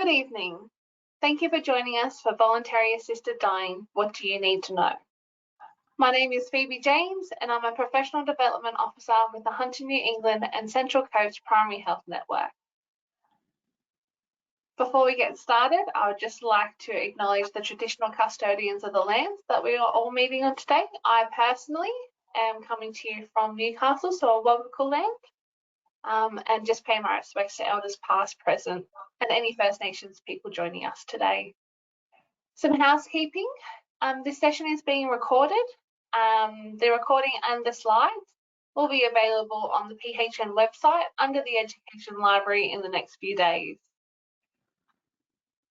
Good evening. Thank you for joining us for Voluntary Assisted Dying, What Do You Need to Know? My name is Phoebe James and I'm a Professional Development Officer with the Hunter New England and Central Coast Primary Health Network. Before we get started, I would just like to acknowledge the traditional custodians of the lands that we are all meeting on today. I personally am coming to you from Newcastle, so a Wagga land, and just pay my respects to elders past, present, and any First Nations people joining us today. Some housekeeping. This session is being recorded. The recording and the slides will be available on the PHN website under the Education Library in the next few days.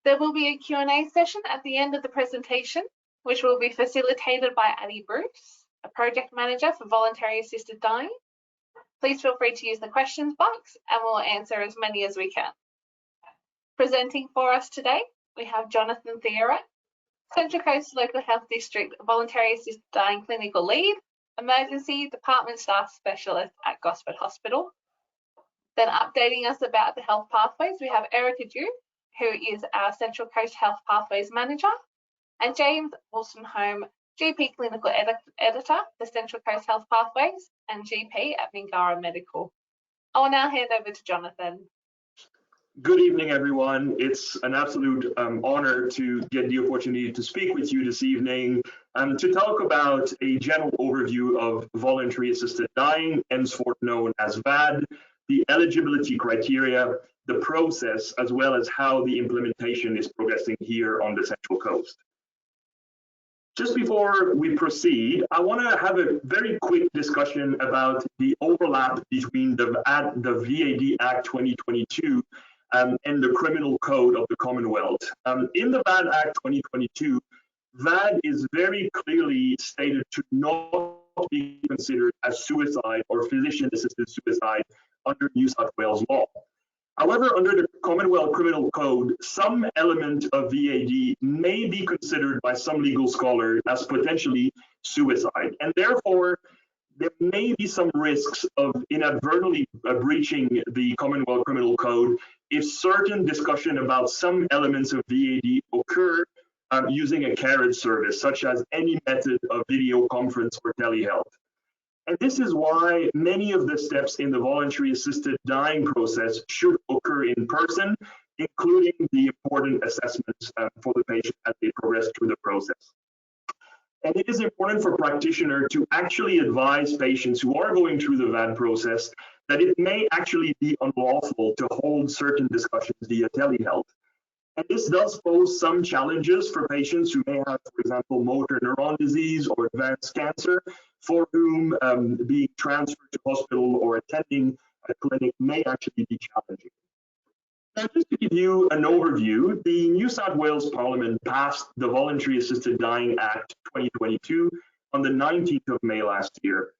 There will be a Q&A session at the end of the presentation, which will be facilitated by Addie Bruce, a Project Manager for Voluntary Assisted Dying. Please feel free to use the questions box and we'll answer as many as we can. Presenting for us today, we have Jonathan Theoret, Central Coast Local Health District Voluntary Assisted Dying Clinical Lead, Emergency Department Staff Specialist at Gosford Hospital. Then updating us about the health pathways, we have Erica Dew, who is our Central Coast Health Pathways Manager, and James Wolstenholme, GP Clinical Editor for Central Coast Health Pathways and GP at Mingara Medical. I will now hand over to Jonathan. Good evening, everyone. It's an absolute honor to get the opportunity to speak with you this evening to talk about a general overview of voluntary assisted dying, henceforth known as VAD, the eligibility criteria, the process, as well as how the implementation is progressing here on the Central Coast. Just before we proceed, I want to have a very quick discussion about the overlap between the VAD Act 2022 and the Criminal Code of the Commonwealth. In the VAD Act 2022, VAD is very clearly stated to not be considered as suicide or physician-assisted suicide under New South Wales law. However, under the Commonwealth Criminal Code, some element of VAD may be considered by some legal scholars as potentially suicide, and therefore there may be some risks of inadvertently breaching the Commonwealth Criminal Code if certain discussion about some elements of VAD occur using a carriage service, such as any method of video conference or telehealth. And this is why many of the steps in the voluntary assisted dying process should occur in person, including the important assessments for the patient as they progress through the process. And it is important for practitioners to actually advise patients who are going through the VAD process that it may actually be unlawful to hold certain discussions via telehealth. And this does pose some challenges for patients who may have, for example, motor neuron disease or advanced cancer, for whom being transferred to hospital or attending a clinic may actually be challenging. Now, just to give you an overview, the New South Wales Parliament passed the Voluntary Assisted Dying Act 2022 on the 19th of May last year.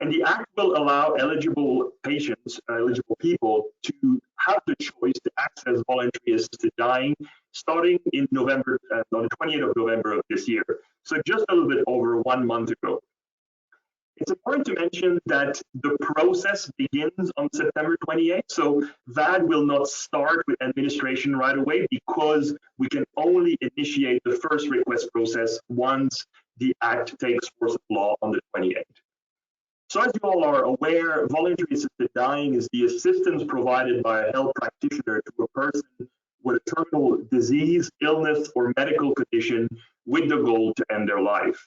And the act will allow eligible patients, eligible people, to have the choice to access voluntary assisted dying starting in November, on the 20th of November of this year. So just a little bit over 1 month ago. It's important to mention that the process begins on September 28th. So VAD will not start with administration right away because we can only initiate the first request process once the act takes force of law on the 28th. So as you all are aware, voluntary assisted dying is the assistance provided by a health practitioner to a person with a terminal disease, illness, or medical condition with the goal to end their life.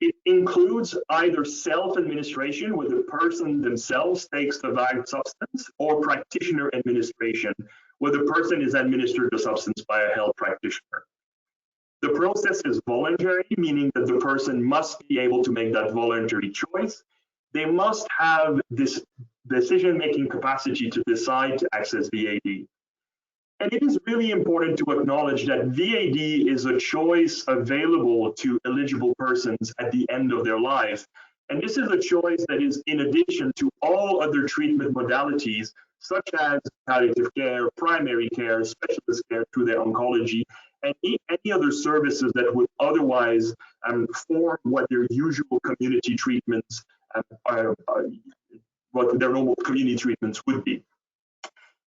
It includes either self-administration, where the person themselves takes the VAD substance, or practitioner administration, where the person is administered the substance by a health practitioner. The process is voluntary, meaning that the person must be able to make that voluntary choice. They must have this decision-making capacity to decide to access VAD. And it is really important to acknowledge that VAD is a choice available to eligible persons at the end of their life. And this is a choice that is in addition to all other treatment modalities, such as palliative care, primary care, specialist care through their oncology, and any other services that would otherwise form what their usual community treatments, what their normal community treatments would be.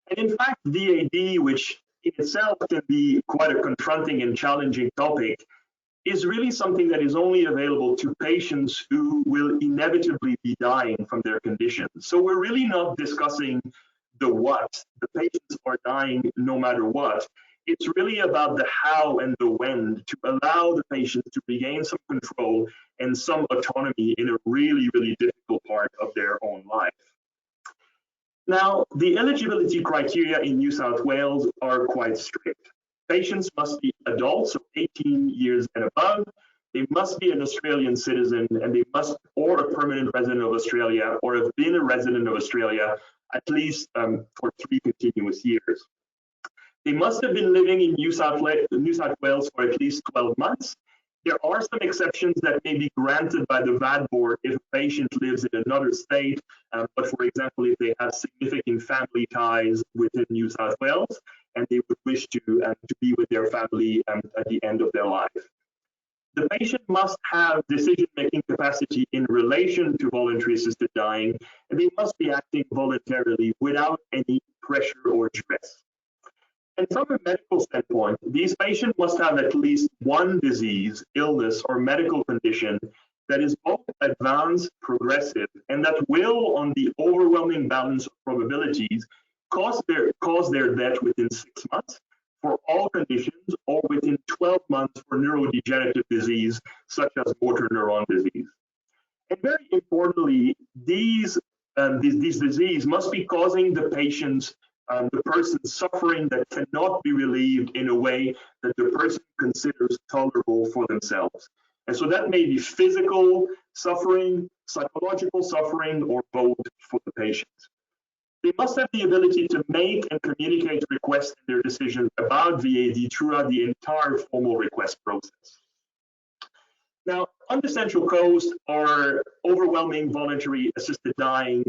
And in fact, VAD, which in itself can be quite a confronting and challenging topic, is really something that is only available to patients who will inevitably be dying from their condition. So we're really not discussing the what. The patients are dying no matter what. It's really about the how and the when to allow the patients to regain some control and some autonomy in a really, really difficult part of their own life. Now, the eligibility criteria in New South Wales are quite strict. Patients must be adults, so 18 years and above. They must be an Australian citizen, and they must, or a permanent resident of Australia, or have been a resident of Australia at least for 3 continuous years. They must have been living in New South Wales for at least 12 months. There are some exceptions that may be granted by the VAD board if a patient lives in another state, but for example, if they have significant family ties within New South Wales and they would wish to be with their family at the end of their life. The patient must have decision-making capacity in relation to voluntary assisted dying, and they must be acting voluntarily without any pressure or stress. And from a medical standpoint, these patients must have at least one disease, illness, or medical condition that is both advanced, progressive, and that will, on the overwhelming balance of probabilities, cause their death within 6 months for all conditions, or within 12 months for neurodegenerative disease, such as motor neuron disease. And very importantly, these disease must be causing the patients the person suffering that cannot be relieved in a way that the person considers tolerable for themselves. And so that may be physical suffering, psychological suffering, or both for the patient. They must have the ability to make and communicate requests in their decisions about VAD throughout the entire formal request process. Now, on the Central Coast, our overwhelming voluntary assisted dying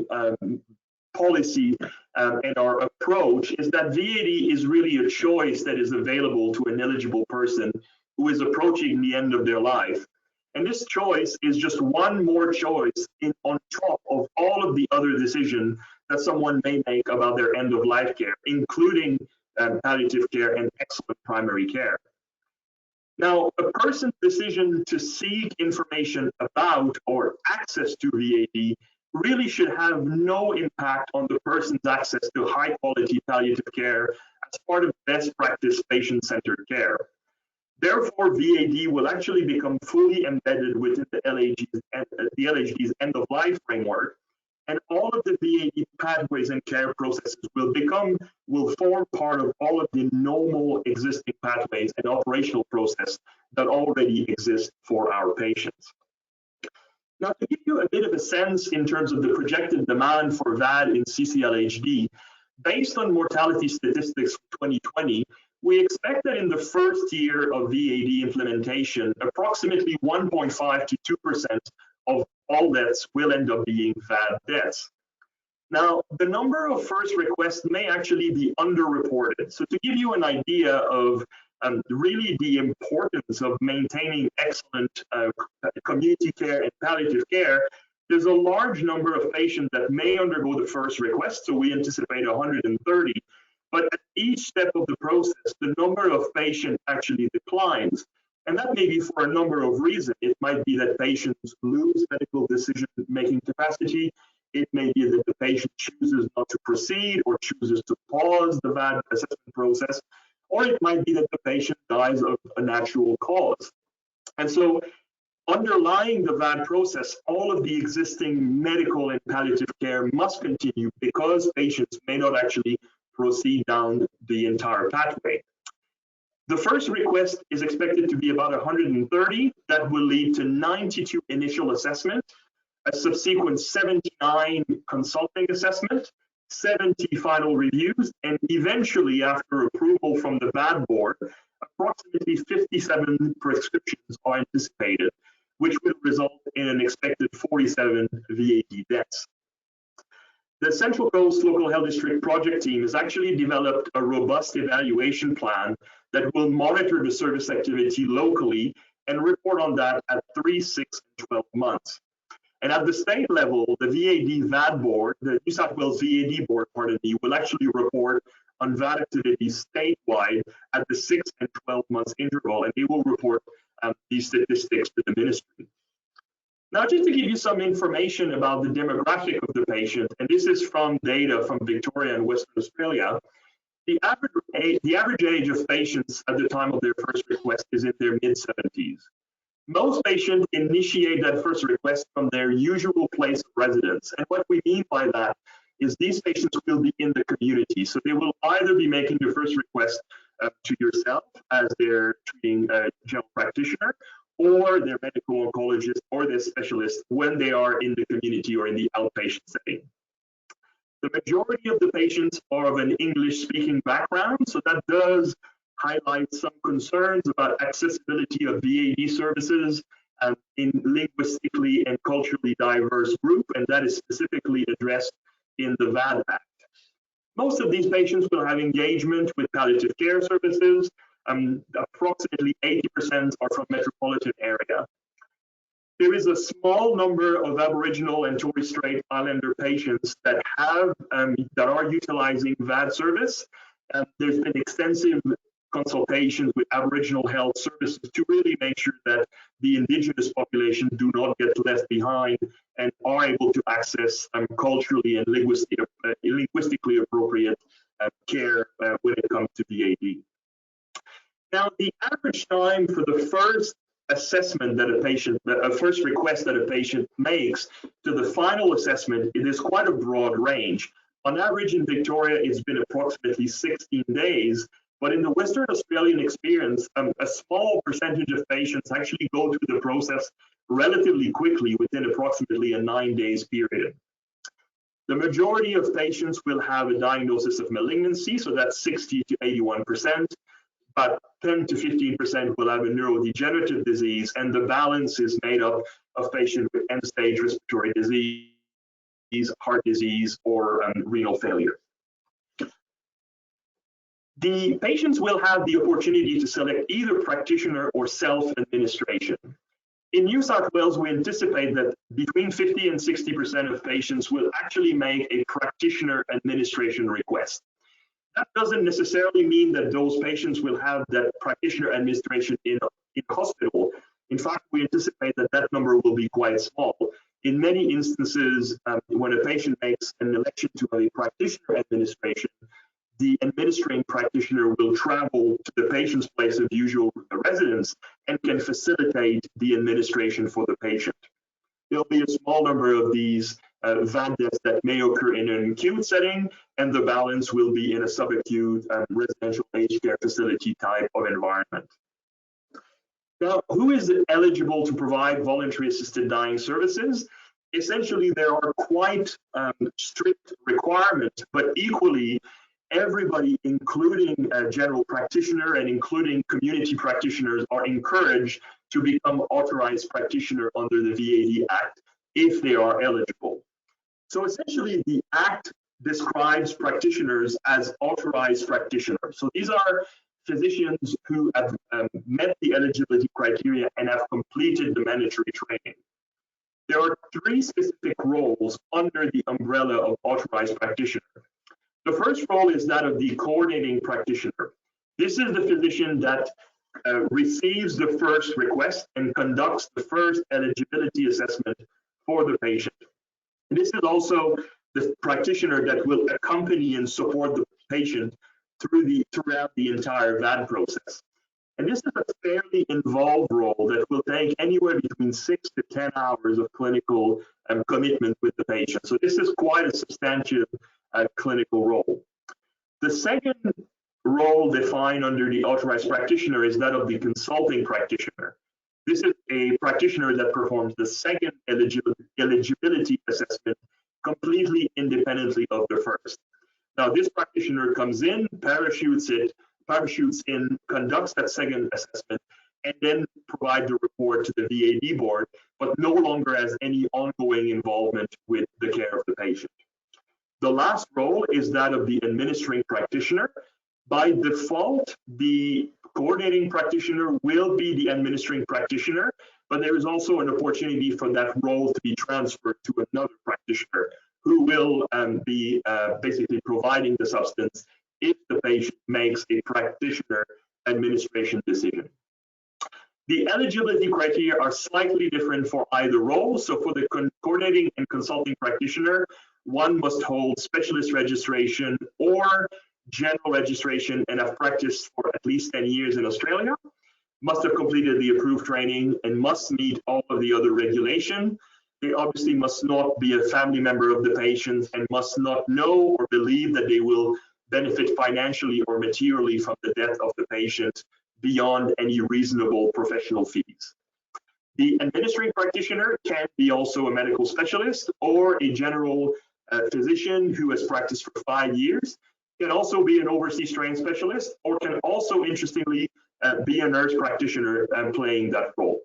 policy and our approach is that VAD is really a choice that is available to an eligible person who is approaching the end of their life. And this choice is just one more choice on top of all of the other decisions that someone may make about their end of life care, including palliative care and excellent primary care. Now, a person's decision to seek information about or access to VAD really should have no impact on the person's access to high quality palliative care as part of best practice patient-centered care. Therefore, VAD will actually become fully embedded within the LHD's end of life framework, and all of the VAD pathways and care processes will form part of all of the normal existing pathways and operational process that already exist for our patients. Now, to give you a bit of a sense in terms of the projected demand for VAD in CCLHD, based on mortality statistics for 2020, we expect that in the first year of VAD implementation, approximately 1.5 to 2% of all deaths will end up being VAD deaths. Now, the number of first requests may actually be underreported. So to give you an idea of really the importance of maintaining excellent community care and palliative care, there's a large number of patients that may undergo the first request, so we anticipate 130, but at each step of the process, the number of patients actually declines. And that may be for a number of reasons. It might be that patients lose medical decision-making capacity. It may be that the patient chooses not to proceed or chooses to pause the VAD assessment process, or it might be that the patient dies of a natural cause. And so underlying the VAD process, all of the existing medical and palliative care must continue because patients may not actually proceed down the entire pathway. The first request is expected to be about 130. That will lead to 92 initial assessments, a subsequent 79 consulting assessment, 70 final reviews, and eventually, after approval from the VAD board, approximately 57 prescriptions are anticipated, which will result in an expected 47 VAD deaths. The Central Coast Local Health District project team has actually developed a robust evaluation plan that will monitor the service activity locally and report on that at 3, 6, and 12 months. And at the state level, the VAD board, the New South Wales VAD board, will actually report on VAD activity statewide at the 6 and 12 months interval, and they will report these statistics to the ministry. Now, just to give you some information about the demographic of the patient, and this is from data from Victoria and Western Australia, the average age of patients at the time of their first request is in their mid-70s. Most patients initiate that first request from their usual place of residence. And what we mean by that is these patients will be in the community. So they will either be making the first request to yourself as their treating general practitioner, or their medical oncologist or their specialist when they are in the community or in the outpatient setting. The majority of the patients are of an English-speaking background, so that does highlight some concerns about accessibility of VAD services in linguistically and culturally diverse group, and that is specifically addressed in the VAD Act. Most of these patients will have engagement with palliative care services. Approximately 80% are from metropolitan area. There is a small number of Aboriginal and Torres Strait Islander patients that are utilizing VAD service. There's been extensive consultations with Aboriginal health services to really make sure that the Indigenous population do not get left behind and are able to access culturally and linguistically appropriate care when it comes to VAD. Now, the average time for the first assessment that a first request that a patient makes to the final assessment, it is quite a broad range. On average in Victoria, it's been approximately 16 days, but in the Western Australian experience, a small percentage of patients actually go through the process relatively quickly within approximately a 9 days period. The majority of patients will have a diagnosis of malignancy, so that's 60 to 81%. About 10 to 15% will have a neurodegenerative disease, and the balance is made up of patients with end-stage respiratory disease, heart disease, or renal failure. The patients will have the opportunity to select either practitioner or self-administration. In New South Wales, we anticipate that between 50 and 60% of patients will actually make a practitioner administration request. That doesn't necessarily mean that those patients will have that practitioner administration in hospital. In fact, we anticipate that that number will be quite small. In many instances, when a patient makes an election to have a practitioner administration, the administering practitioner will travel to the patient's place of usual residence and can facilitate the administration for the patient. There'll be a small number of these VAD deaths that may occur in an acute setting, and the balance will be in a subacute residential aged care facility type of environment. Now, who is eligible to provide voluntary assisted dying services? Essentially, there are quite strict requirements, but equally, everybody, including a general practitioner and including community practitioners, are encouraged to become authorized practitioner under the VAD Act if they are eligible. So essentially, the Act describes practitioners as authorized practitioners. So these are physicians who have met the eligibility criteria and have completed the mandatory training. There are 3 specific roles under the umbrella of authorized practitioner. The first role is that of the coordinating practitioner. This is the physician that receives the first request and conducts the first eligibility assessment for the patient. And this is also the practitioner that will accompany and support the patient throughout the entire VAD process. And this is a fairly involved role that will take anywhere between 6 to 10 hours of clinical commitment with the patient. So this is quite a substantial clinical role. The second role defined under the authorized practitioner is that of the consulting practitioner. This is a practitioner that performs the second eligibility assessment completely independently of the first. Now, this practitioner comes in, parachutes in, conducts that second assessment, and then provide the report to the VAD board, but no longer has any ongoing involvement with the care of the patient. The last role is that of the administering practitioner. By default, the coordinating practitioner will be the administering practitioner, but there is also an opportunity for that role to be transferred to another practitioner who will be basically providing the substance if the patient makes a practitioner administration decision. The eligibility criteria are slightly different for either role. So for the coordinating and consulting practitioner, one must hold specialist registration or general registration and have practiced for at least 10 years in Australia, must have completed the approved training, and must meet all of the other regulation. They obviously must not be a family member of the patient and must not know or believe that they will benefit financially or materially from the death of the patient beyond any reasonable professional fees. The administrating practitioner can be also a medical specialist or a general physician who has practiced for 5 years, can also be an overseas trained specialist, or can also, interestingly, be a nurse practitioner and playing that role.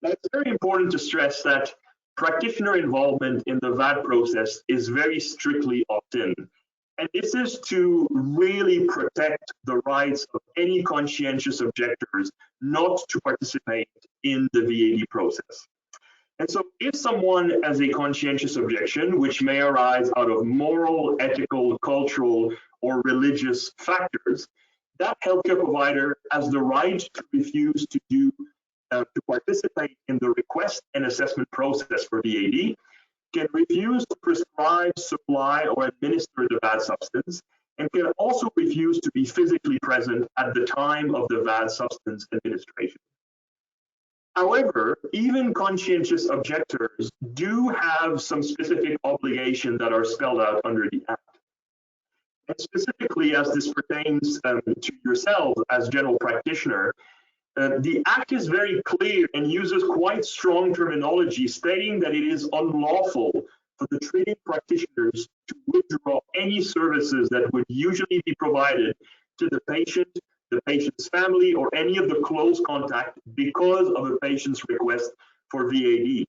Now, it's very important to stress that practitioner involvement in the VAD process is very strictly opt-in. And this is to really protect the rights of any conscientious objectors not to participate in the VAD process. And so if someone has a conscientious objection, which may arise out of moral, ethical, cultural, or religious factors, that healthcare provider has the right to refuse to participate in the request and assessment process for VAD, can refuse to prescribe, supply, or administer the VAD substance, and can also refuse to be physically present at the time of the VAD substance administration. However, even conscientious objectors do have some specific obligations that are spelled out under the Act. And specifically, as this pertains to yourselves as general practitioner, the Act is very clear and uses quite strong terminology stating that it is unlawful for the treating practitioners to withdraw any services that would usually be provided to the patient's family, or any of the close contact because of a patient's request for VAD.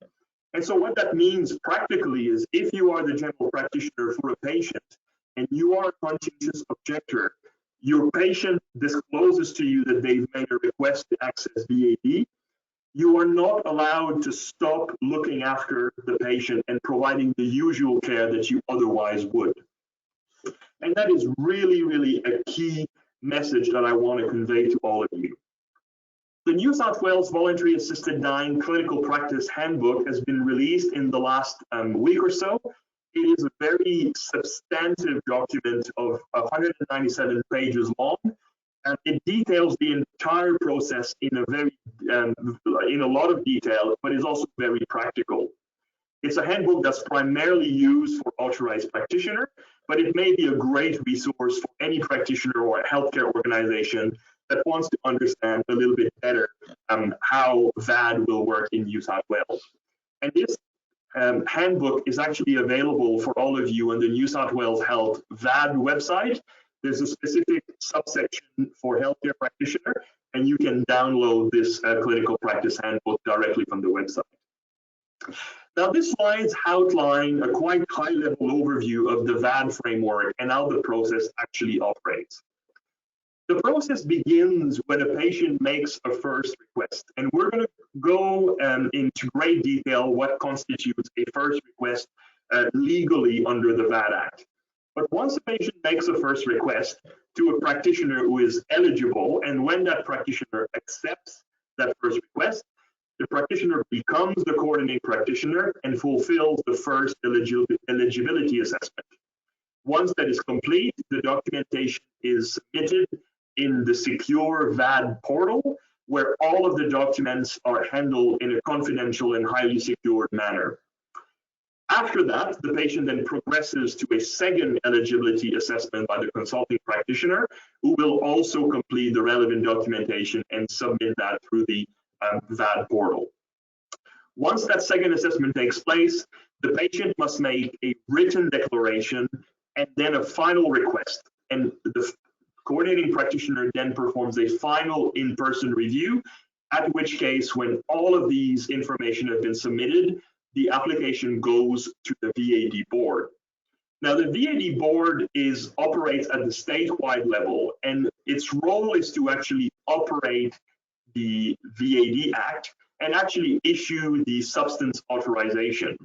And so what that means practically is, if you are the general practitioner for a patient and you are a conscientious objector, your patient discloses to you that they've made a request to access VAD, you are not allowed to stop looking after the patient and providing the usual care that you otherwise would. And that is really, really a key message that I want to convey to all of you. The New South Wales Voluntary Assisted Dying Clinical Practice Handbook has been released in the last week or so. It is a very substantive document of 197 pages long, and it details the entire process in a lot of detail, but is also very practical. It's a handbook that's primarily used for authorized practitioner, but it may be a great resource for any practitioner or a healthcare organization that wants to understand a little bit better how VAD will work in New South Wales. And this handbook is actually available for all of you on the New South Wales Health VAD website. There's a specific subsection for healthcare practitioner, and you can download this clinical practice handbook directly from the website. Now, this slides outline a quite high-level overview of the VAD framework and how the process actually operates. The process begins when a patient makes a first request, and we're going to go into great detail what constitutes a first request legally under the VAD Act. But once a patient makes a first request to a practitioner who is eligible, and when that practitioner accepts that first request, the practitioner becomes the coordinating practitioner and fulfills the first eligibility assessment. Once that is complete, the documentation is submitted in the secure VAD portal, where all of the documents are handled in a confidential and highly secured manner. After that, the patient then progresses to a second eligibility assessment by the consulting practitioner, who will also complete the relevant documentation and submit that through the VAD portal. Once that second assessment takes place, the patient must make a written declaration and then a final request. And the coordinating practitioner then performs a final in-person review, at which case, when all of these information have been submitted, the application goes to the VAD board. Now, the VAD board operates at the statewide level, and its role is to actually operate the VAD Act and actually issue the substance authorization.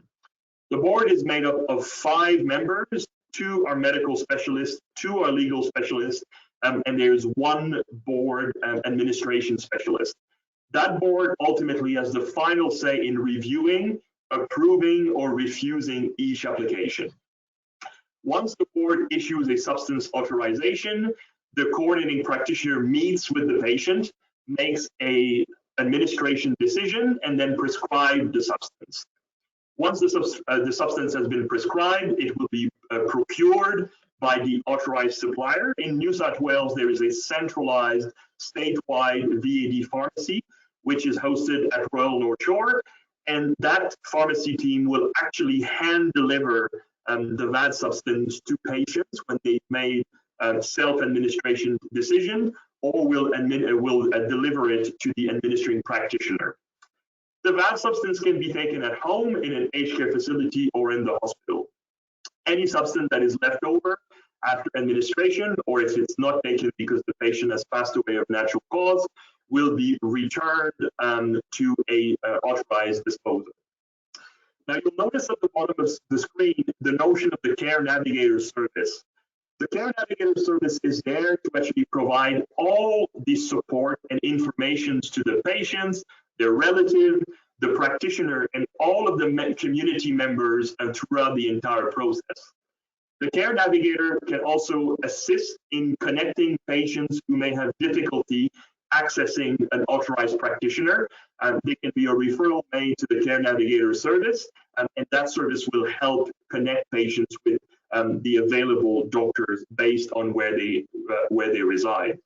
The board is made up of 5 members, two are medical specialists, two are legal specialists, and there's one board administration specialist. That board ultimately has the final say in reviewing, approving, or refusing each application. Once the board issues a substance authorization, the coordinating practitioner meets with the patient, makes an administration decision, and then prescribes the substance. Once the substance has been prescribed, it will be procured by the authorized supplier. In New South Wales, there is a centralized statewide VAD pharmacy, which is hosted at Royal North Shore, and that pharmacy team will actually hand deliver the VAD substance to patients when they've made a self-administration decision, or will deliver it to the administering practitioner. The VAD substance can be taken at home, in an aged care facility, or in the hospital. Any substance that is left over after administration, or if it's not taken because the patient has passed away of natural cause, will be returned to a authorized disposer. Now, you'll notice at the bottom of the screen the notion of the Care Navigator service. The Care Navigator service is there to actually provide all the support and information to the patients, their relative, the practitioner, and all of the community members throughout the entire process. The Care Navigator can also assist in connecting patients who may have difficulty accessing an authorized practitioner. There can be a referral made to the Care Navigator service, and that service will help connect patients with the available doctors based on where they reside.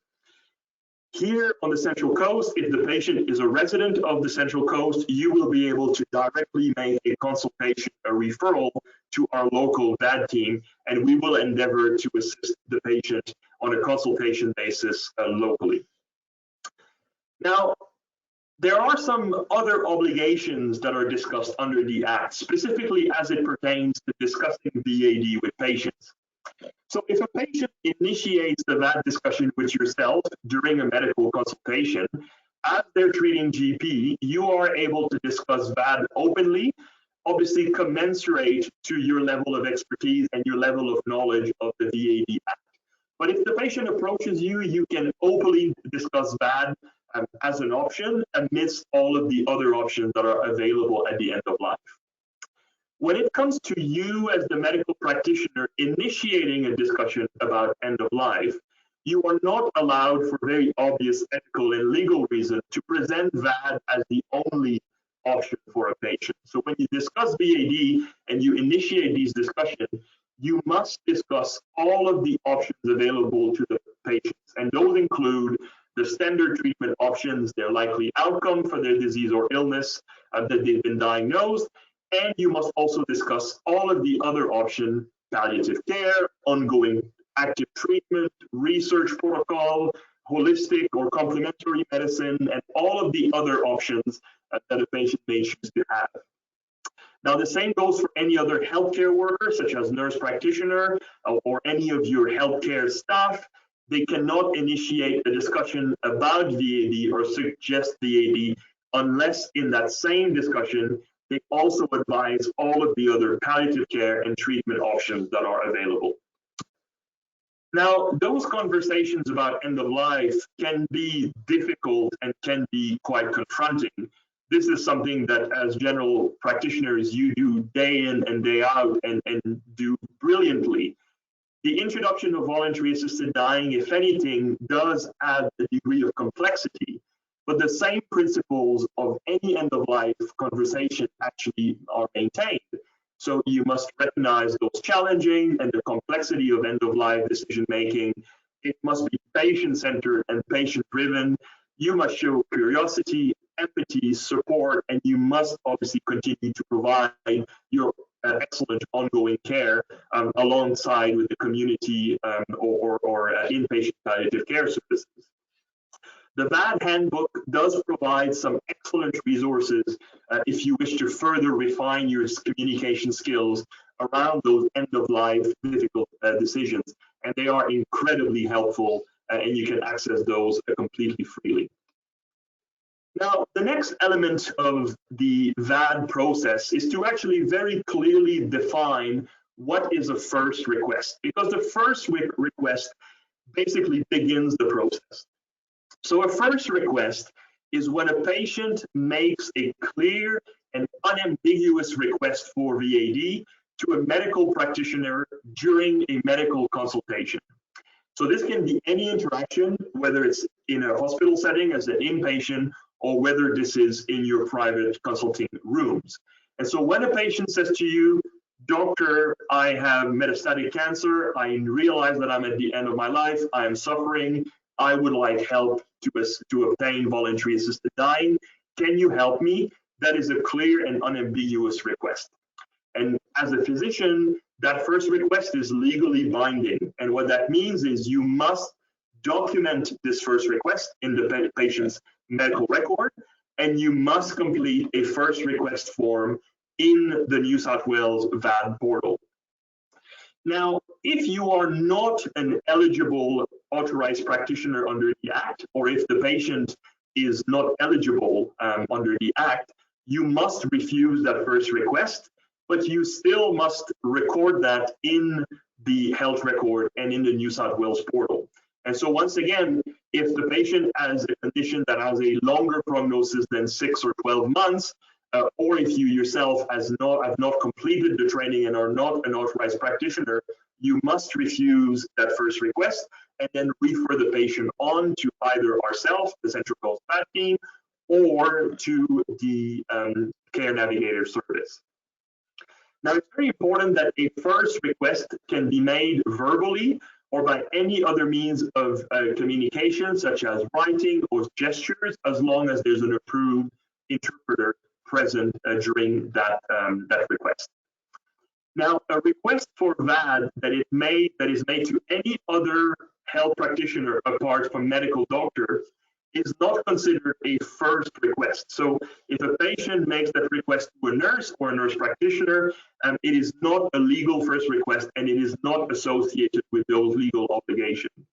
Here on the Central Coast, if the patient is a resident of the Central Coast, you will be able to directly make a consultation, a referral to our local VAD team, and we will endeavor to assist the patient on a consultation basis locally. Now, there are some other obligations that are discussed under the Act, specifically as it pertains to discussing VAD with patients. So if a patient initiates the VAD discussion with yourself during a medical consultation, as their treating GP, you are able to discuss VAD openly, obviously commensurate to your level of expertise and your level of knowledge of the VAD Act. But if the patient approaches you, you can openly discuss VAD as an option amidst all of the other options that are available at the end of life. When it comes to you as the medical practitioner initiating a discussion about end of life, you are not allowed, for very obvious ethical and legal reasons, to present VAD as the only option for a patient. So when you discuss VAD and you initiate these discussions, you must discuss all of the options available to the patients, and those include the standard treatment options, their likely outcome for their disease or illness that they've been diagnosed, and you must also discuss all of the other options: palliative care, ongoing active treatment, research protocol, holistic or complementary medicine, and all of the other options that a patient may choose to have. Now, the same goes for any other healthcare worker, such as nurse practitioner or any of your healthcare staff. They cannot initiate a discussion about VAD or suggest VAD unless in that same discussion, they also advise all of the other palliative care and treatment options that are available. Now, those conversations about end of life can be difficult and can be quite confronting. This is something that as general practitioners, you do day in and day out and do brilliantly. The introduction of voluntary assisted dying, if anything, does add a degree of complexity, but the same principles of any end-of-life conversation actually are maintained. So you must recognize those challenging and the complexity of end-of-life decision-making. It must be patient-centered and patient-driven. You must show curiosity, empathy, support, and you must obviously continue to provide your excellent ongoing care alongside with the community or inpatient palliative care services. The VAD handbook does provide some excellent resources if you wish to further refine your communication skills around those end-of-life difficult decisions, and they are incredibly helpful, and you can access those completely freely. Now, the next element of the VAD process is to actually very clearly define what is a first request? Because the first request basically begins the process. So a first request is when a patient makes a clear and unambiguous request for VAD to a medical practitioner during a medical consultation. So this can be any interaction, whether it's in a hospital setting as an inpatient, or whether this is in your private consulting rooms. And so when a patient says to you, doctor, I have metastatic cancer, I realize that I'm at the end of my life, I am suffering, I would like help to obtain voluntary assisted dying, can you help me? That is a clear and unambiguous request. And as a physician, that first request is legally binding. And what that means is you must document this first request in the patient's medical record, and you must complete a first request form in the New South Wales VAD portal. Now, if you are not an eligible authorized practitioner under the Act, or if the patient is not eligible under the Act, you must refuse that first request, but you still must record that in the health record and in the New South Wales portal. And so once again, if the patient has a condition that has a longer prognosis than 6 or 12 months, or if you yourself have not completed the training and are not an authorized practitioner, you must refuse that first request and then refer the patient on to either ourselves, the Central Coast VAD team, or to the Care Navigator service. Now, it's very important that a first request can be made verbally or by any other means of communication, such as writing or gestures, as long as there's an approved interpreter present during that request. Now, a request for VAD that is made to any other health practitioner apart from medical doctor is not considered a first request. So if a patient makes that request to a nurse or a nurse practitioner, it is not a legal first request and it is not associated with those legal obligations.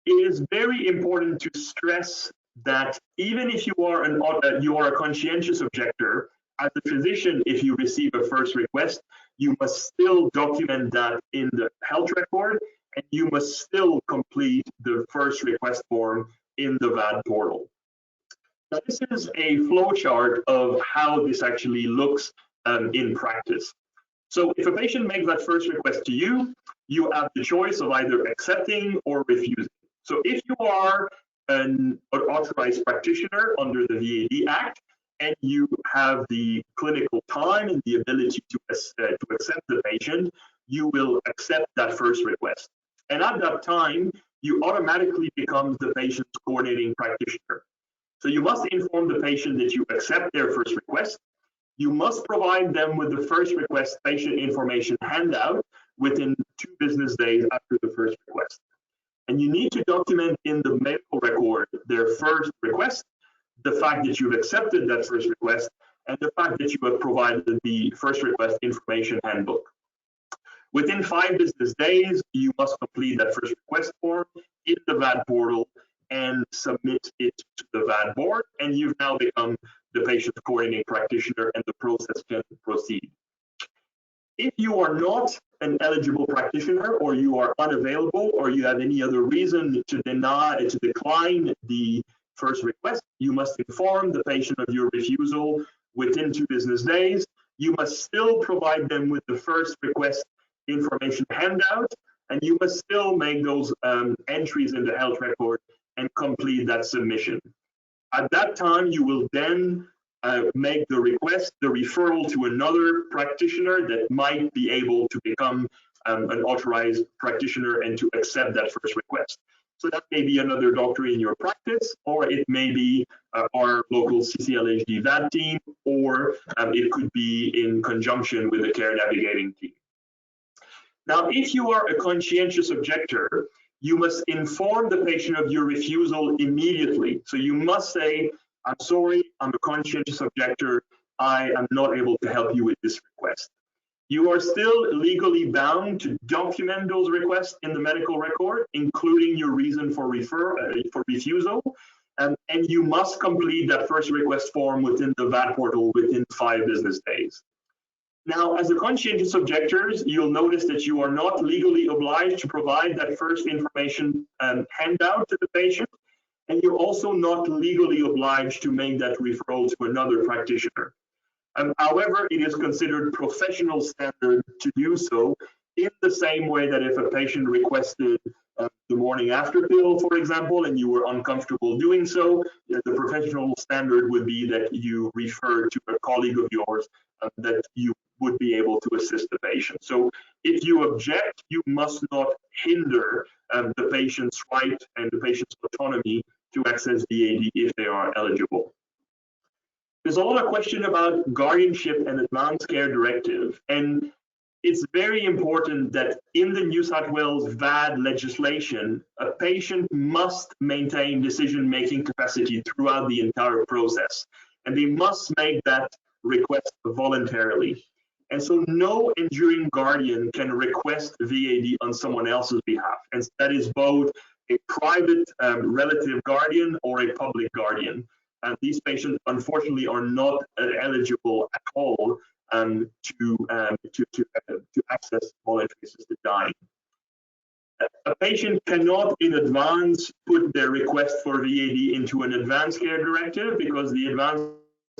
It is very important to stress that even if you are a conscientious objector, as a physician, if you receive a first request, you must still document that in the health record, and you must still complete the first request form in the VAD portal. Now, this is a flow chart of how this actually looks in practice. So if a patient makes that first request to you, you have the choice of either accepting or refusing. So if you are an authorized practitioner under the VAD Act, and you have the clinical time and the ability to accept the patient, you will accept that first request. And at that time, you automatically become the patient's coordinating practitioner. So you must inform the patient that you accept their first request. You must provide them with the first request patient information handout within 2 business days after the first request. And you need to document in the medical record their first request, the fact that you've accepted that first request, and the fact that you have provided the first request information handbook. Within 5 business days, you must complete that first request form in the VAD portal and submit it to the VAD board, and you've now become the patient coordinating practitioner and the process can proceed. If you are not an eligible practitioner, or you are unavailable, or you have any other reason to decline the first request, you must inform the patient of your refusal within 2 business days. You must still provide them with the first request information handout, and you must still make those entries in the health record and complete that submission. At that time, you will then make the request, the referral to another practitioner that might be able to become an authorized practitioner and to accept that first request. So that may be another doctor in your practice, or it may be our local CCLHD VAD team, or it could be in conjunction with the care navigating team. Now, if you are a conscientious objector, you must inform the patient of your refusal immediately. So you must say, I'm sorry, I'm a conscientious objector, I am not able to help you with this request. You are still legally bound to document those requests in the medical record, including your reason for refusal, and you must complete that first request form within the VAD portal within 5 business days. Now, as a conscientious objectors, you'll notice that you are not legally obliged to provide that first information handout to the patient, and you're also not legally obliged to make that referral to another practitioner. However, it is considered professional standard to do so, in the same way that if a patient requested the morning after pill, for example, and you were uncomfortable doing so, the professional standard would be that you refer to a colleague of yours that you would be able to assist the patient. So if you object, you must not hinder the patient's right and the patient's autonomy to access VAD if they are eligible. There's a lot of question about guardianship and advanced care directive, and it's very important that in the New South Wales VAD legislation, a patient must maintain decision-making capacity throughout the entire process, and they must make that request voluntarily. And so no enduring guardian can request VAD on someone else's behalf, and that is both a private relative guardian or a public guardian. And these patients, unfortunately, are not eligible at all to access voluntary assisted dying. A patient cannot in advance put their request for VAD into an advanced care directive, because the advanced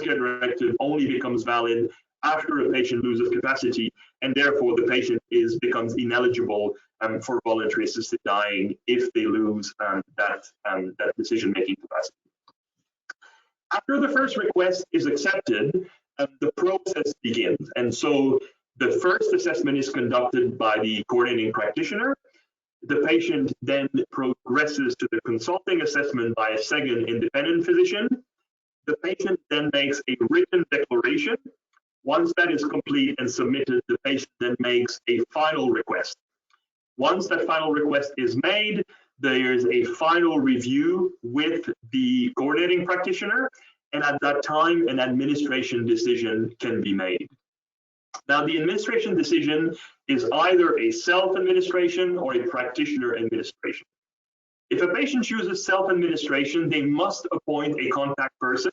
care directive only becomes valid after a patient loses capacity, and therefore the patient becomes ineligible for voluntary assisted dying if they lose that decision-making capacity. After the first request is accepted, the process begins. And so the first assessment is conducted by the coordinating practitioner. The patient then progresses to the consulting assessment by a second independent physician. The patient then makes a written declaration. Once that is complete and submitted, the patient then makes a final request. Once that final request is made, there is a final review with the coordinating practitioner, and at that time, an administration decision can be made. Now, the administration decision is either a self-administration or a practitioner administration. If a patient chooses self-administration, they must appoint a contact person,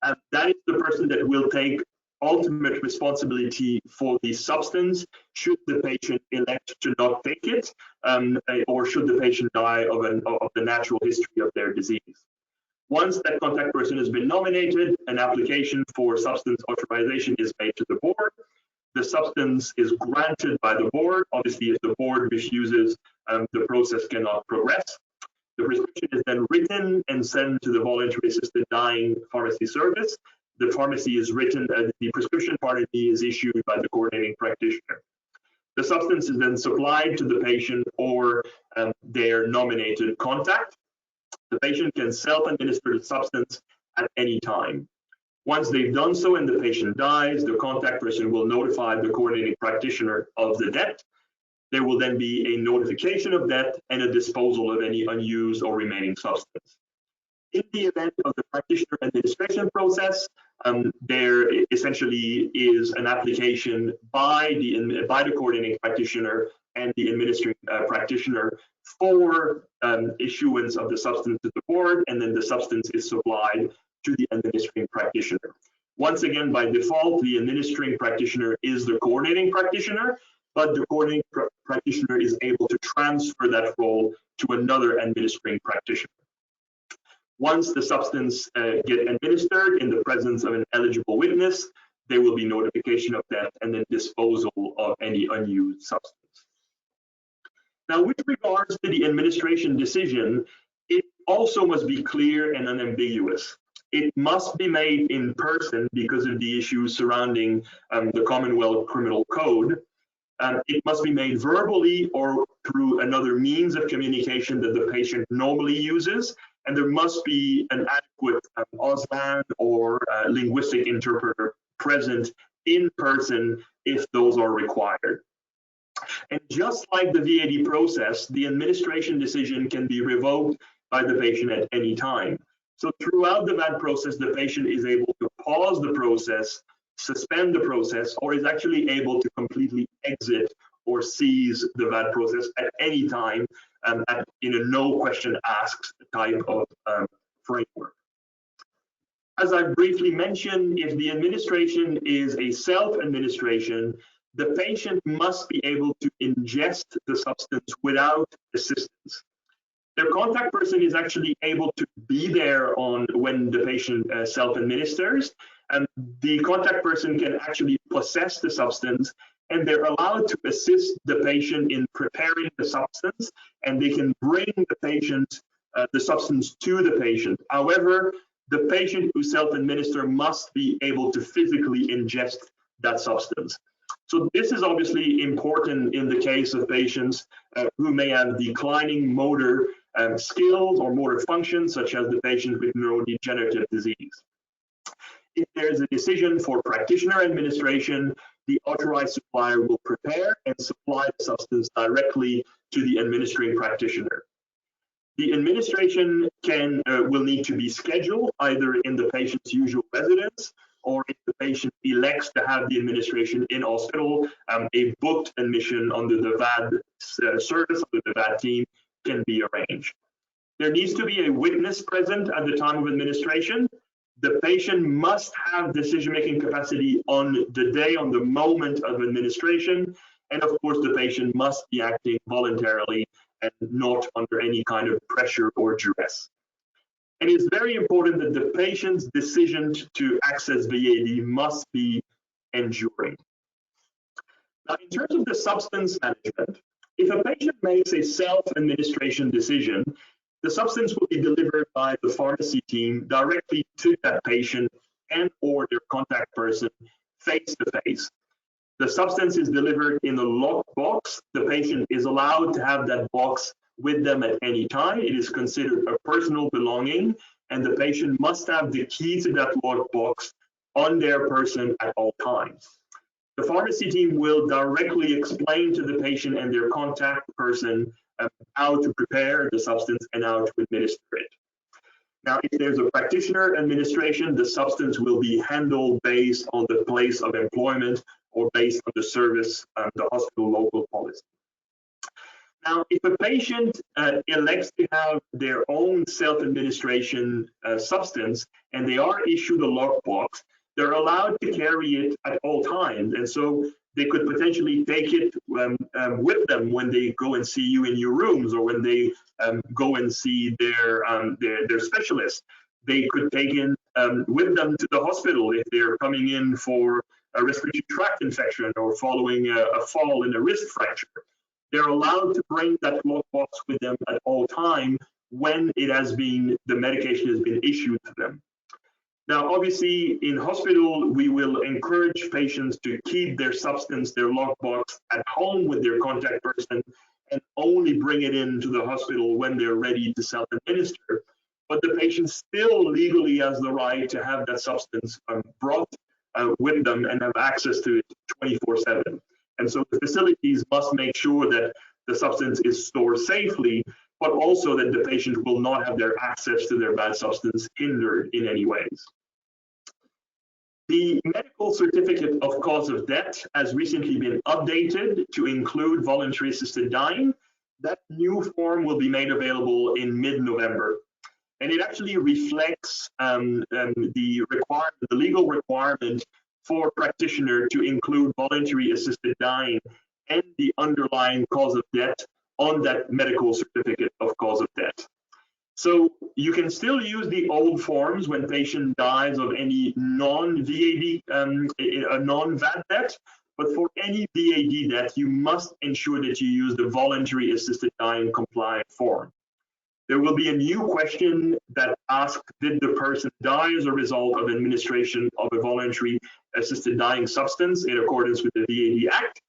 and that is the person that will take ultimate responsibility for the substance should the patient elect to not take it, or should the patient die of the natural history of their disease. Once that contact person has been nominated, an application for substance authorization is made to the board. The substance is granted by the board. Obviously, if the board refuses, the process cannot progress. The prescription is then written and sent to the voluntary assisted dying pharmacy service. The pharmacy is written, the prescription, pardon me, is issued by the coordinating practitioner. The substance is then supplied to the patient or their nominated contact. The patient can self-administer the substance at any time. Once they've done so and the patient dies, the contact person will notify the coordinating practitioner of the death. There will then be a notification of death and a disposal of any unused or remaining substance. In the event of the practitioner administration process, there essentially is an application by the coordinating practitioner and the administering practitioner for issuance of the substance to the board, and then the substance is supplied to the administering practitioner. Once again, by default, the administering practitioner is the coordinating practitioner, but the coordinating practitioner is able to transfer that role to another administering practitioner. Once the substance gets administered in the presence of an eligible witness, there will be notification of death and then disposal of any unused substance. Now, with regards to the administration decision, it also must be clear and unambiguous. It must be made in person because of the issues surrounding the Commonwealth Criminal Code. It must be made verbally or through another means of communication that the patient normally uses, and there must be an adequate Auslan or linguistic interpreter present in person if those are required. And just like the VAD process, the administration decision can be revoked by the patient at any time. So throughout the VAD process, the patient is able to pause the process, suspend the process, or is actually able to completely exit or seize the VAD process at any time in a no question asked type of framework. As I briefly mentioned, if the administration is a self-administration, the patient must be able to ingest the substance without assistance. Their contact person is actually able to be there when the patient self-administers, and the contact person can actually possess the substance, and they're allowed to assist the patient in preparing the substance, and they can bring the substance to the patient. However, the patient who self-administer must be able to physically ingest that substance. So this is obviously important in the case of patients who may have declining motor skills or motor functions, such as the patient with neurodegenerative disease. If there's a decision for practitioner administration, the authorized supplier will prepare and supply the substance directly to the administering practitioner. The administration will need to be scheduled either in the patient's usual residence, or if the patient elects to have the administration in hospital, a booked admission under the VAD service, under the VAD team, can be arranged. There needs to be a witness present at the time of administration. The patient must have decision-making capacity on the moment of administration, and of course the patient must be acting voluntarily and not under any kind of pressure or duress. And it's very important that the patient's decision to access VAD must be enduring. Now, in terms of the substance management, if a patient makes a self-administration decision, the substance will be delivered by the pharmacy team directly to that patient and or their contact person face to face. The substance is delivered in a locked box. The patient is allowed to have that box with them at any time. It is considered a personal belonging, and the patient must have the key to that locked box on their person at all times. The pharmacy team will directly explain to the patient and their contact person how to prepare the substance and how to administer it. Now, if there's a practitioner administration, the substance will be handled based on the place of employment or based on the service, the hospital local policy. Now, if a patient elects to have their own self-administration substance and they are issued a lockbox, they're allowed to carry it at all times. And so they could potentially take it with them when they go and see you in your rooms, or when they go and see their specialist. They could take it with them to the hospital if they're coming in for a respiratory tract infection or following a fall and a wrist fracture. They're allowed to bring that lockbox with them at all time when the medication has been issued to them. Now, obviously, in hospital, we will encourage patients to keep their substance, their lockbox, at home with their contact person, and only bring it into the hospital when they're ready to self-administer. But the patient still legally has the right to have that substance brought with them and have access to it 24/7. And so the facilities must make sure that the substance is stored safely, but also that the patient will not have their access to their bad substance hindered in any ways. The medical certificate of cause of death has recently been updated to include voluntary assisted dying. That new form will be made available in mid-November. And it actually reflects the legal requirement for practitioner to include voluntary assisted dying and the underlying cause of death on that medical certificate of cause of death. So you can still use the old forms when patient dies of any non-VAD, a non-VAD death, but for any VAD death, you must ensure that you use the voluntary assisted dying compliant form. There will be a new question that asks, did the person die as a result of administration of a voluntary assisted dying substance in accordance with the VAD Act?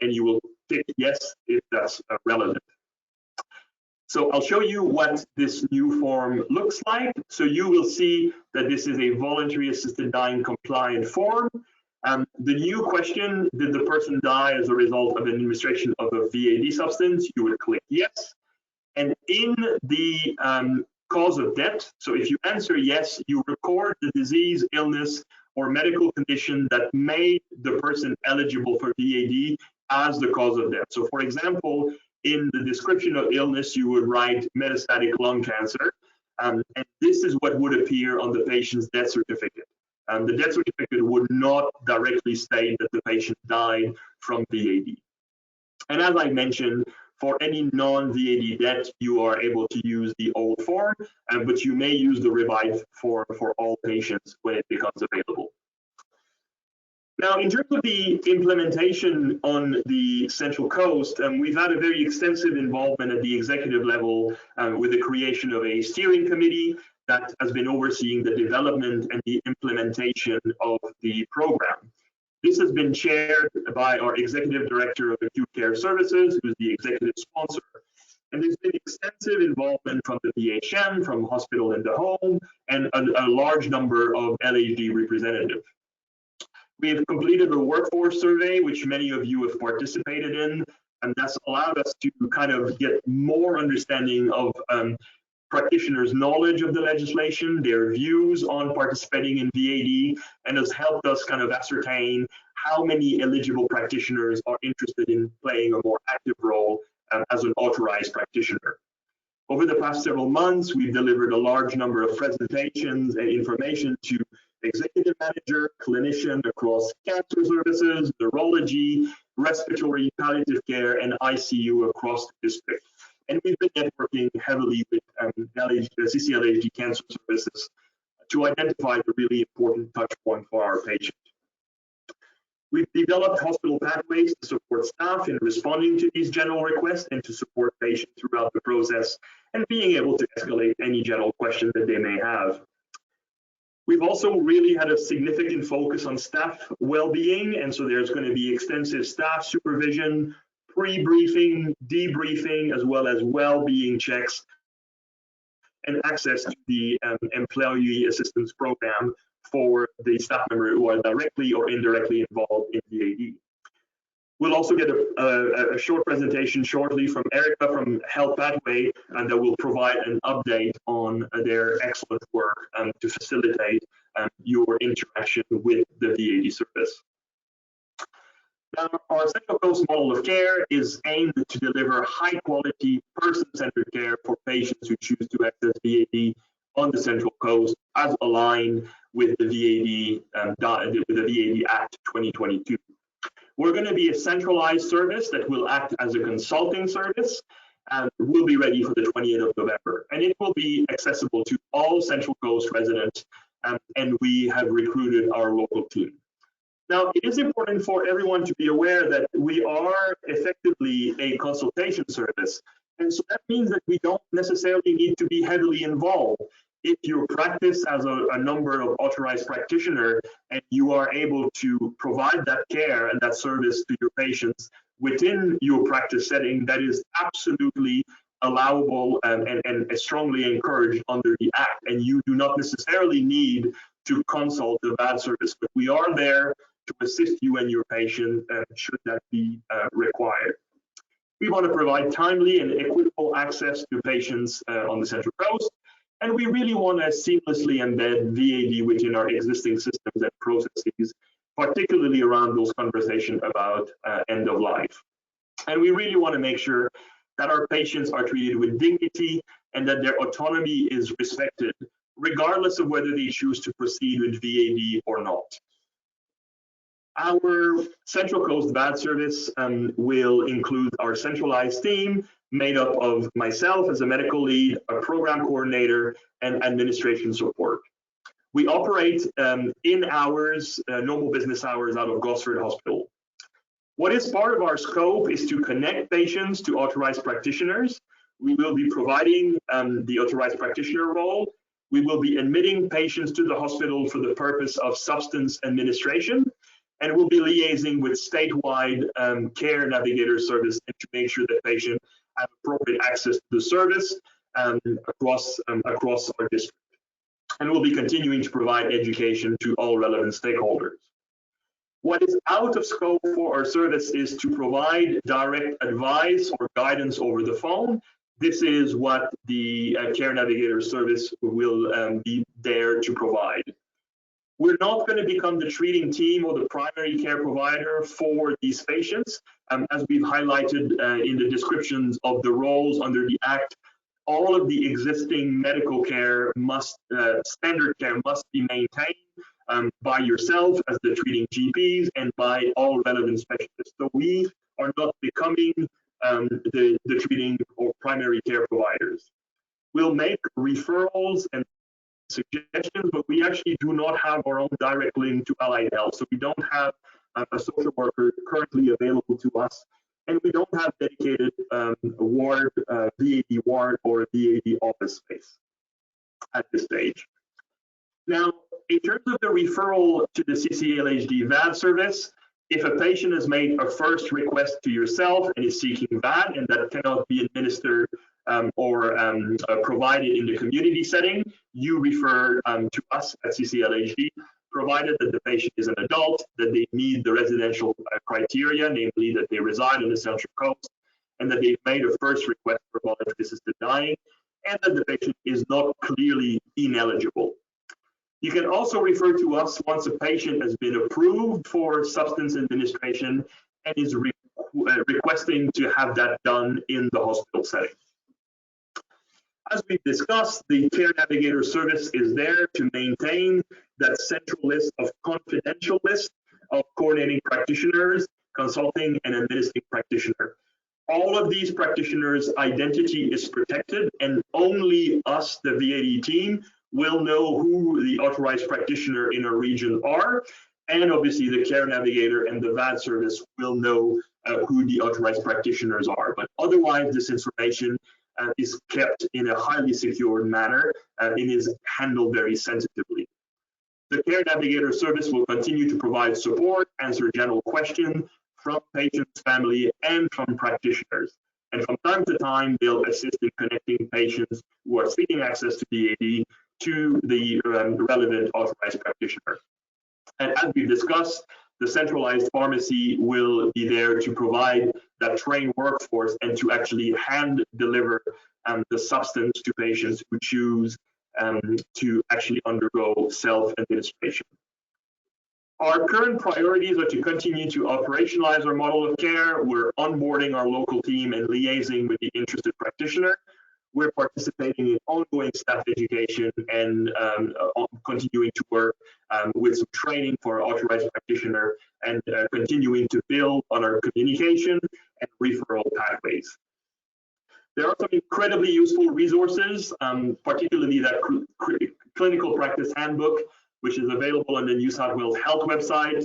And you will tick yes if that's relevant. So I'll show you what this new form looks like. So you will see that this is a voluntary assisted dying compliant form. The new question, did the person die as a result of administration of a VAD substance? You would click yes. And in the cause of death, so if you answer yes, you record the disease, illness, or medical condition that made the person eligible for VAD as the cause of death. So for example, in the description of illness, you would write metastatic lung cancer. And this is what would appear on the patient's death certificate. The death certificate would not directly state that the patient died from VAD. And as I mentioned, for any non-VAD death, you are able to use the old form, but you may use the revised form for all patients when it becomes available. Now, in terms of the implementation on the Central Coast, we've had a very extensive involvement at the executive level with the creation of a steering committee that has been overseeing the development and the implementation of the program. This has been chaired by our Executive Director of Acute Care Services, who's the executive sponsor. And there's been extensive involvement from the PHM, from Hospital in the Home, and a large number of LHD representatives. We have completed a workforce survey, which many of you have participated in, and that's allowed us to kind of get more understanding of practitioners' knowledge of the legislation, their views on participating in VAD, and has helped us kind of ascertain how many eligible practitioners are interested in playing a more active role as an authorized practitioner. Over the past several months, we've delivered a large number of presentations and information to executive manager, clinician across cancer services, neurology, respiratory, palliative care, and ICU across the district. And we've been networking heavily with CCLHD Cancer Services to identify the really important touch point for our patients. We've developed hospital pathways to support staff in responding to these general requests and to support patients throughout the process and being able to escalate any general question that they may have. We've also really had a significant focus on staff well-being, and so there's going to be extensive staff supervision, pre-briefing, debriefing, as well as well-being checks and access to the employee assistance program for the staff member who are directly or indirectly involved in VAD. We'll also get a short presentation shortly from Erica from Health Pathway, and that will provide an update on their excellent work to facilitate your interaction with the VAD service. Now, our Central Coast model of care is aimed to deliver high-quality, person-centered care for patients who choose to access VAD on the Central Coast, as aligned with the VAD Act 2022. We're going to be a centralized service that will act as a consulting service, and will be ready for the 28th of November. And it will be accessible to all Central Coast residents, and we have recruited our local team. Now, it is important for everyone to be aware that we are effectively a consultation service. And so that means that we don't necessarily need to be heavily involved. If you practice as a number of authorized practitioners and you are able to provide that care and that service to your patients within your practice setting, that is absolutely allowable and strongly encouraged under the Act. And you do not necessarily need to consult the VAD service, but we are there to assist you and your patient should that be required. We want to provide timely and equitable access to patients on the Central Coast. And we really want to seamlessly embed VAD within our existing systems and processes, particularly around those conversations about end of life. And we really want to make sure that our patients are treated with dignity and that their autonomy is respected, regardless of whether they choose to proceed with VAD or not. Our Central Coast VAD service will include our centralized team made up of myself as a medical lead, a program coordinator, and administration support. We operate in hours, normal business hours out of Gosford Hospital. What is part of our scope is to connect patients to authorized practitioners. We will be providing the authorized practitioner role. We will be admitting patients to the hospital for the purpose of substance administration. And we'll be liaising with statewide care navigator service to make sure that patients have appropriate access to the service across our district. And we'll be continuing to provide education to all relevant stakeholders. What is out of scope for our service is to provide direct advice or guidance over the phone. This is what the care navigator service will be there to provide. We're not going to become the treating team or the primary care provider for these patients. As we've highlighted in the descriptions of the roles under the Act, all of the existing medical care standard care must be maintained by yourself as the treating GPs and by all relevant specialists. So we are not becoming the treating or primary care providers. We'll make referrals and suggestions, but we actually do not have our own direct link to allied health. So we don't have a social worker currently available to us, and we don't have dedicated ward, VAD ward or VAD office space at this stage. Now, in terms of the referral to the CCLHD VAD service, if a patient has made a first request to yourself and is seeking VAD and that cannot be administered or provided in the community setting, you refer to us at CCLHD, provided that the patient is an adult, that they meet the residential criteria, namely that they reside on the Central Coast, and that they've made a first request for voluntary assisted dying, and that the patient is not clearly ineligible. You can also refer to us once a patient has been approved for substance administration and is requesting to have that done in the hospital setting. As we've discussed, the Care Navigator service is there to maintain that central list of confidential list of coordinating practitioners, consulting, and administering practitioner. All of these practitioners' identity is protected, and only us, the VAD team, will know who the authorized practitioner in a region are, and obviously the Care Navigator and the VAD service will know who the authorized practitioners are. But otherwise, this information is kept in a highly secured manner and is handled very sensitively. The Care Navigator service will continue to provide support, answer general questions from patients, family, and from practitioners. And from time to time, they'll assist in connecting patients who are seeking access to VAD to the relevant authorized practitioner. And as we've discussed, the centralized pharmacy will be there to provide that trained workforce and to actually hand deliver the substance to patients who choose to actually undergo self-administration. Our current priorities are to continue to operationalize our model of care. We're onboarding our local team and liaising with the interested practitioner. We're participating in ongoing staff education and continuing to work with some training for our authorized practitioner and continuing to build on our communication and referral pathways. There are some incredibly useful resources, particularly that clinical practice handbook, which is available on the New South Wales Health website.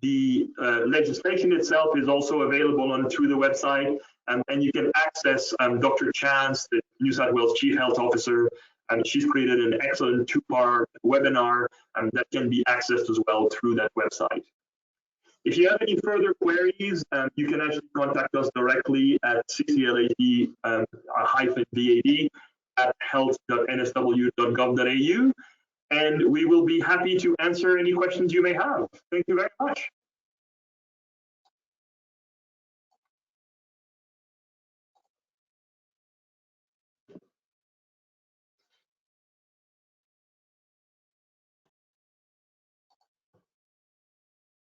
The legislation itself is also available through the website, and you can access Dr. Chance, the New South Wales Chief Health Officer, and she's created an excellent two-part webinar that can be accessed as well through that website. If you have any further queries, you can actually contact us directly at cclhd-VAD at health.nsw.gov.au, and we will be happy to answer any questions you may have. Thank you very much.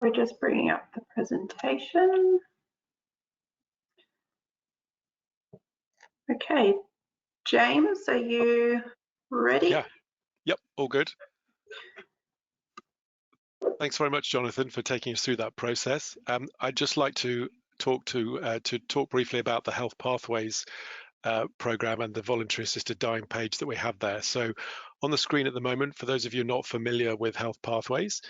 We're just bringing up the presentation. Okay, James, are you ready? Yeah, yep, all good. Thanks very much, Jonathan, for taking us through that process. I'd just like to talk briefly about the Health Pathways program and the Voluntary Assisted Dying page that we have there. So on the screen at the moment, for those of you not familiar with Health Pathways,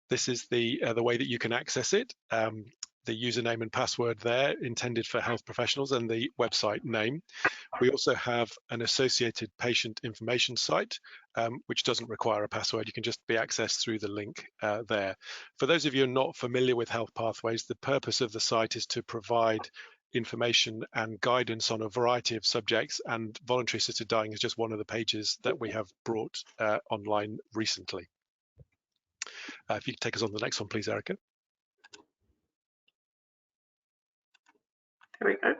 this is the way that you can access it. The username and password there intended for health professionals and the website name. We also have an associated patient information site, which doesn't require a password. You can just be accessed through the link there. For those of you not familiar with Health Pathways, the purpose of the site is to provide information and guidance on a variety of subjects, and voluntary assisted dying is just one of the pages that we have brought online recently. If you could take us on the next one, please, Erica. There we go.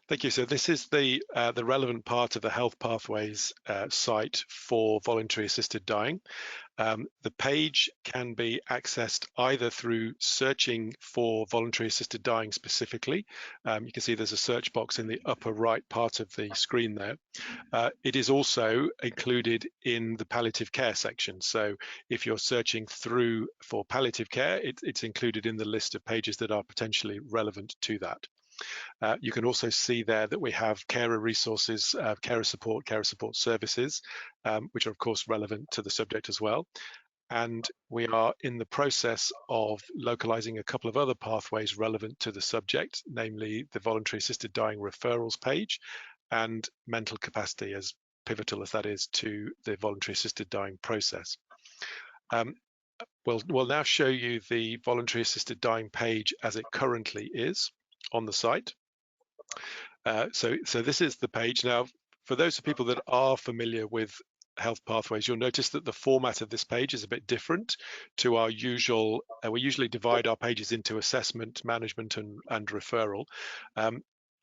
Thank you. So this is the relevant part of the Health Pathways site for voluntary assisted dying. The page can be accessed either through searching for voluntary assisted dying specifically. You can see there's a search box in the upper right part of the screen there. It is also included in the palliative care section. So if you're searching through for palliative care, it's included in the list of pages that are potentially relevant to that. You can also see there that we have carer resources, carer support services, which are of course relevant to the subject as well. And we are in the process of localizing a couple of other pathways relevant to the subject, namely the voluntary assisted dying referrals page and mental capacity, as pivotal as that is to the voluntary assisted dying process. We'll now show you the voluntary assisted dying page as it currently is on the site. So this is the page. Now, for those people that are familiar with health pathways, you'll notice that the format of this page is a bit different to our usual. We usually divide our pages into assessment, management, and referral.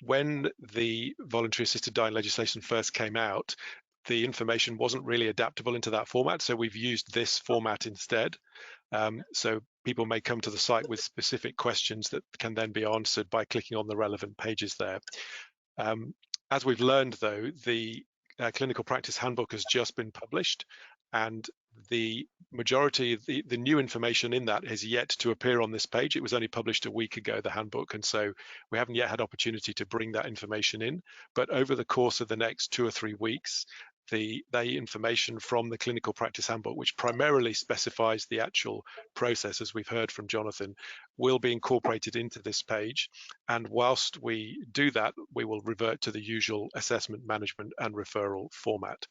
When the voluntary assisted dying legislation first came out, the information wasn't really adaptable into that format, so we've used this format instead. So people may come to the site with specific questions that can then be answered by clicking on the relevant pages there. As we've learned, though, the clinical practice handbook has just been published, and the majority of the new information in that is yet to appear on this page. It was only published a week ago, the handbook, and so we haven't yet had opportunity to bring that information in. But over the course of the next 2 or 3 weeks, the information from the clinical practice handbook, which primarily specifies the actual process, as we've heard from Jonathan, will be incorporated into this page. And whilst we do that, we will revert to the usual assessment, management, and referral format.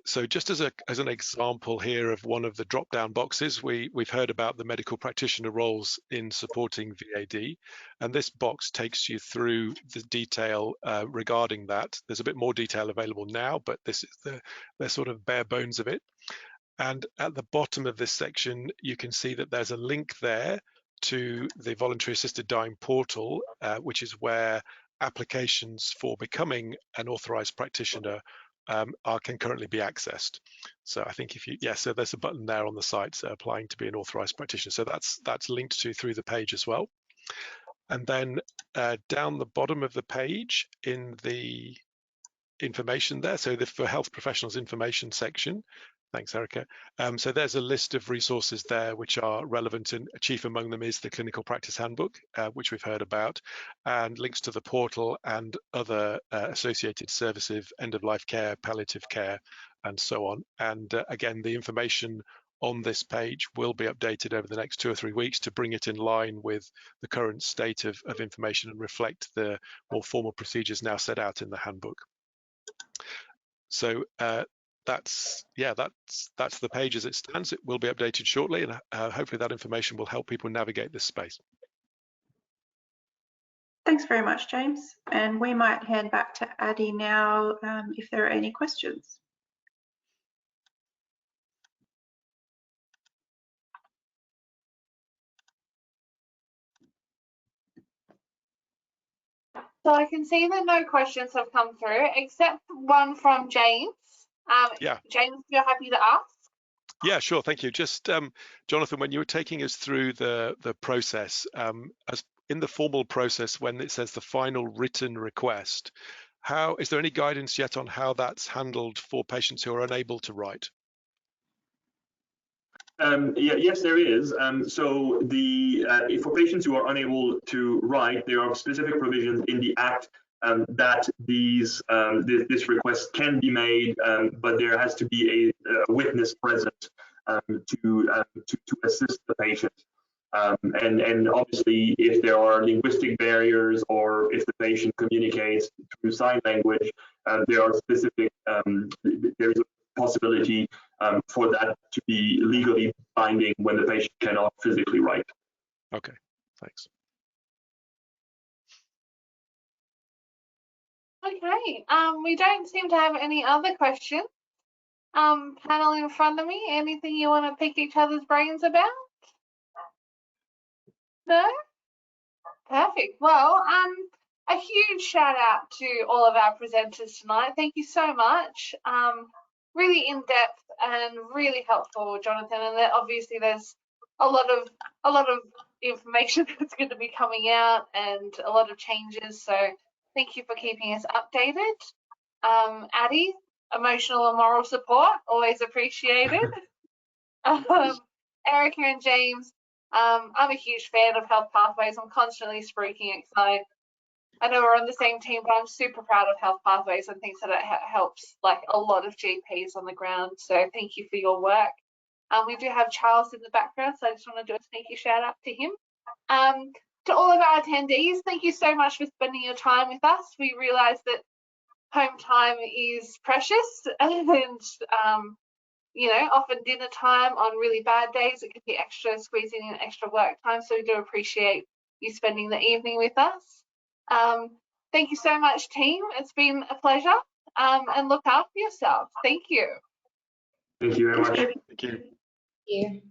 So just as an example here of one of the drop-down boxes, we've heard about the medical practitioner roles in supporting VAD, and this box takes you through the detail regarding that. There's a bit more detail available now, but this is the sort of bare bones of it. And at the bottom of this section, you can see that there's a link there to the Voluntary Assisted Dying portal, which is where applications for becoming an authorized practitioner can currently be accessed. So I think so there's a button there on the site applying to be an authorized practitioner. So that's linked to through the page as well. And then down the bottom of the page in the information there, so for health professionals information section, thanks, Erica. So there's a list of resources there which are relevant, and chief among them is the Clinical Practice Handbook, which we've heard about, and links to the portal and other associated services, end-of-life care, palliative care, and so on. And again, the information on this page will be updated over the next 2 or 3 weeks to bring it in line with the current state of information and reflect the more formal procedures now set out in the handbook. So that's the page as it stands. It will be updated shortly, and hopefully that information will help people navigate this space. Thanks very much, James. And we might hand back to Addie now if there are any questions. So I can see that no questions have come through, except one from James. James, if you're happy to ask. Yeah, sure. Thank you. Just Jonathan, when you were taking us through the process, as in the formal process, when it says the final written request, is there any guidance yet on how that's handled for patients who are unable to write? Yes, there is. So for patients who are unable to write, there are specific provisions in the Act that this request can be made, but there has to be a witness present to assist the patient. And obviously, if there are linguistic barriers or if the patient communicates through sign language, there are specific. There is a possibility for that to be legally binding when the patient cannot physically write. Okay, thanks. Okay, we don't seem to have any other questions. Panel in front of me, anything you want to pick each other's brains about? No? Perfect. Well, a huge shout out to all of our presenters tonight. Thank you so much. really in-depth and really helpful, Jonathan. And obviously there's a lot of information that's going to be coming out and a lot of changes. So thank you for keeping us updated. Addie, emotional and moral support, always appreciated. Erica and James, I'm a huge fan of Health Pathways. I'm constantly spruiking excited. I know we're on the same team, but I'm super proud of Health Pathways and thinks that it helps like a lot of GPs on the ground. So thank you for your work. We do have Charles in the background, so I just want to do a sneaky shout out to him. To all of our attendees, thank you so much for spending your time with us. We realise that home time is precious, and you know, often dinner time on really bad days, it can be extra, squeezing in extra work time. So we do appreciate you spending the evening with us. Thank you so much, team. It's been a pleasure. And look after yourself. Thank you. Thank you very much. Thank you. Thank you.